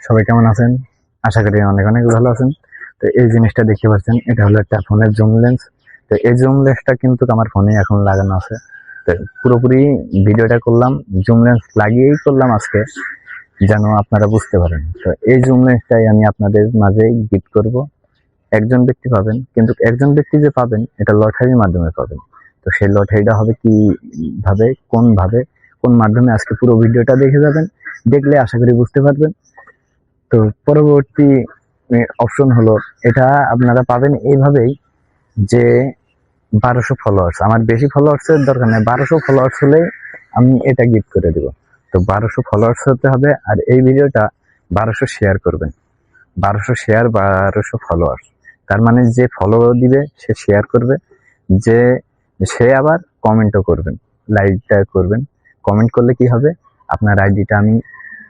সবাই কেমন আছেন? আশা করি অনেক অনেক ভালো আছেন। তো এই জিনিসটা দেখতে পাচ্ছেন, এটা হলো একটা ফোনের জুম লেন্স। তো এই জুম লেন্সটা কিন্তু আমার ফোনে এখন লাগানো আছে। তো পুরোপুরি ভিডিওটা করলাম জুম লেন্স লাগিয়েই করলাম আজকে, যেন আপনারা বুঝতে পারেন। তো এই জুম লেন্সটাই আমি আপনাদের মাঝে গিফট করব। একজন ব্যক্তি পাবেন, কিন্তু একজন ব্যক্তি যে পাবেন এটা লটারির মাধ্যমে পাবেন। তো সেই লটারিটা হবে কি ভাবে, কোন মাধ্যমে, আজকে পুরো ভিডিওটা দেখে যাবেন। দেখলে আশা করি বুঝতে পারবেন। তো পরবর্তী অপশন হলো, এটা আপনারা পাবেন এইভাবেই, যে 1200 ফলোয়ার্স। আমার বেশি ফলোয়ার্স এর দরকার নেই, 1200 ফলোয়ার্স হলেই আমি এটা গিফট করে দিব। তো 1200 ফলোয়ার্স হতে হবে, আর এই ভিডিওটা 1200 শেয়ার করবেন। 1200 শেয়ার, 1200 ফলোয়ার্স, তার মানে যে ফলো দিবে সে শেয়ার করবে, যে সে আবার কমেন্টও করবেন, লাইকটা করবেন। কমেন্ট করলে কি হবে, আপনার আইডিটা আমি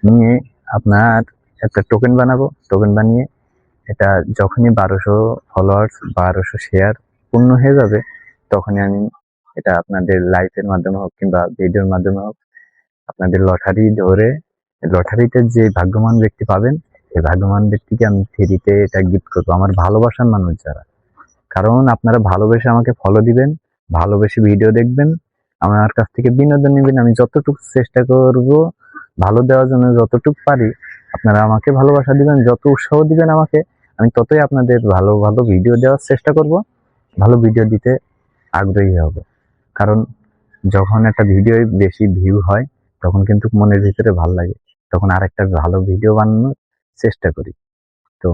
নিয়ে আপনার একটা টোকেন বানাবো। টোকেন বানিয়ে এটা যখনই 1200 ফলোয়ার্স, 1200 শেয়ার পূর্ণ হয়ে যাবে, তখনই আমি এটা আপনাদের লাইভের মাধ্যমে হোক কিংবা ভিডিওর মাধ্যমে হোক, আপনাদের লটারি ধরে, লটারিতে যে ভাগ্যবান ব্যক্তি পাবেন, এই ভাগ্যবান ব্যক্তিকে আমি ফ্রিতে এটা গিফট করবো, আমার ভালোবাসার মানুষ যারা। কারণ আপনারা ভালোবেসে আমাকে ফলো দিবেন, ভালোবেসে ভিডিও দেখবেন, আমার কাছ থেকে বিনোদন নেবেন। আমি যতটুকু চেষ্টা করব ভালো দেওয়ার জন্য, যতটুকু পারি আপনারা আমাকে ভালোবাসা দিবেন, যত উৎসাহ দিবেন আমাকে, আমি ততই আপনাদের ভালো ভালো ভিডিও দেওয়ার চেষ্টা করব, ভালো ভিডিও দিতে আগ্রহী হব। কারণ যখন একটা ভিডিও বেশি ভিউ হয়, তখন কিন্তু মনের ভিতরে ভালো লাগে, তখন আরেকটা ভালো ভিডিও বানানোর চেষ্টা করি। তো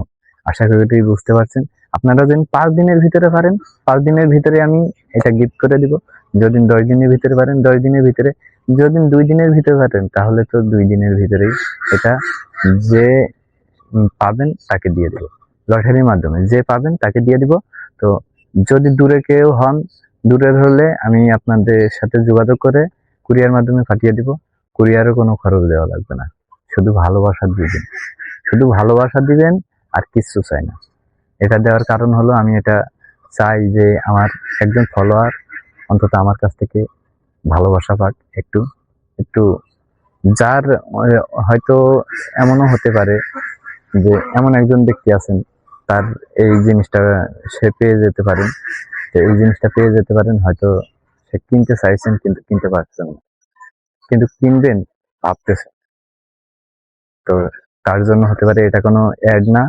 আশা করি বুঝতে পারছেন। আপনারা যদি 5 দিনের ভিতরে পারেন, 5 দিনের ভিতরে আমি এটা গিফট করে দিব। যদি 10 দিনের ভিতরে পারেন, 10 দিনের ভিতরে। যদি 2 দিনের ভিতরে পারেন, তাহলে তো 2 দিনের ভিতরেই এটা যে পাবেন তাকে দিয়ে দিব, লটারির মাধ্যমে যে পাবেন তাকে দিয়ে দিব। তো যদি দূরে কেউ হন, দূরের হলে আমি আপনাদের সাথে যোগাযোগ করে কুরিয়ার মাধ্যমে পাঠিয়ে দিব। কুরিয়ারও কোনো খরচ দেওয়া লাগবে না, শুধু ভালোবাসা দিবেন, শুধু ভালোবাসা দিবেন, আর কিচ্ছু চাই না। এটা দেওয়ার কারণ হলো, আমি এটা চাই যে আমার একজন ফলোয়ার অন্তত আমার কাছ থেকে ভালোবাসা পাক একটু একটু। যার হয়তো এমনও হতে পারে যে এমন একজন ব্যক্তি আছেন, তার এই জিনিসটা সে পেয়ে যেতে পারেন। তো এই জিনিসটা পেয়ে যেতে পারেন, হয়তো সে কিনতে চাইছেন কিন্তু কিনতে পারছেন না, কিন্তু কিনবেন ভাবতেছেন। তো তার জন্য হতে পারে, এটা কোনো অ্যাড না,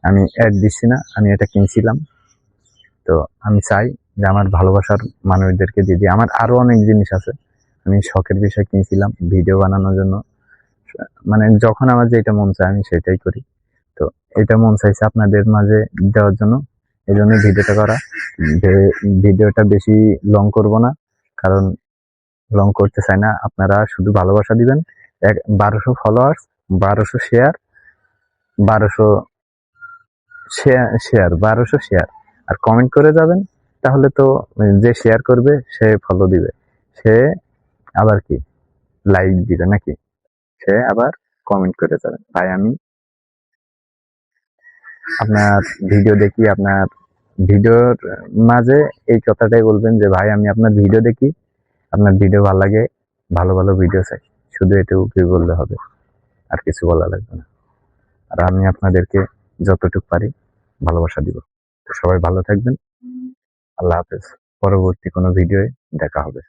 আমি অ্যাড দিচ্ছি না, আমি এটা কিনছিলাম। তো আমি চাই যে আমার ভালোবাসার মানুষদেরকে দিয়ে দিই। আমার আরো অনেক জিনিস আছে, আমি শখের বিষয় কিনছিলাম ভিডিও বানানোর জন্য। মানে যখন আমার যেটা মন চায় আমি সেটাই করি। তো এটা মন চাইছে আপনাদের মাঝে দেওয়ার জন্য, এই জন্য ভিডিওটা করা। যে ভিডিওটা বেশি লং করব না, কারণ লং করতে চাই না। আপনারা শুধু ভালোবাসা দিবেন। 1200 ফলোয়ার্স, 1200 শেয়ার, 1200 শেয়ার আর কমেন্ট করে যাবেন। তাহলে তো যে শেয়ার করবে সে ফলো দিবে, সে আবার কি লাইক দিবে নাকি, সে আবার কমেন্ট করে যাবেন, ভাই আমি আপনার ভিডিও দেখি। আপনার ভিডিওর মাঝে এই কথাটাই বলবেন যে ভাই আমি আপনার ভিডিও দেখি, আপনার ভিডিও ভালো লাগে, ভালো ভালো ভিডিও চাই, শুধু এটুকুই বললে হবে, আর কিছু বলা লাগবে না। আর আমি আপনাদেরকে যতটুকু পারি ভালোবাসা দিব। তো সবাই ভালো থাকবেন, আল্লাহ হাফেজ। পরবর্তী কোনো ভিডিওয়ে দেখা হবে।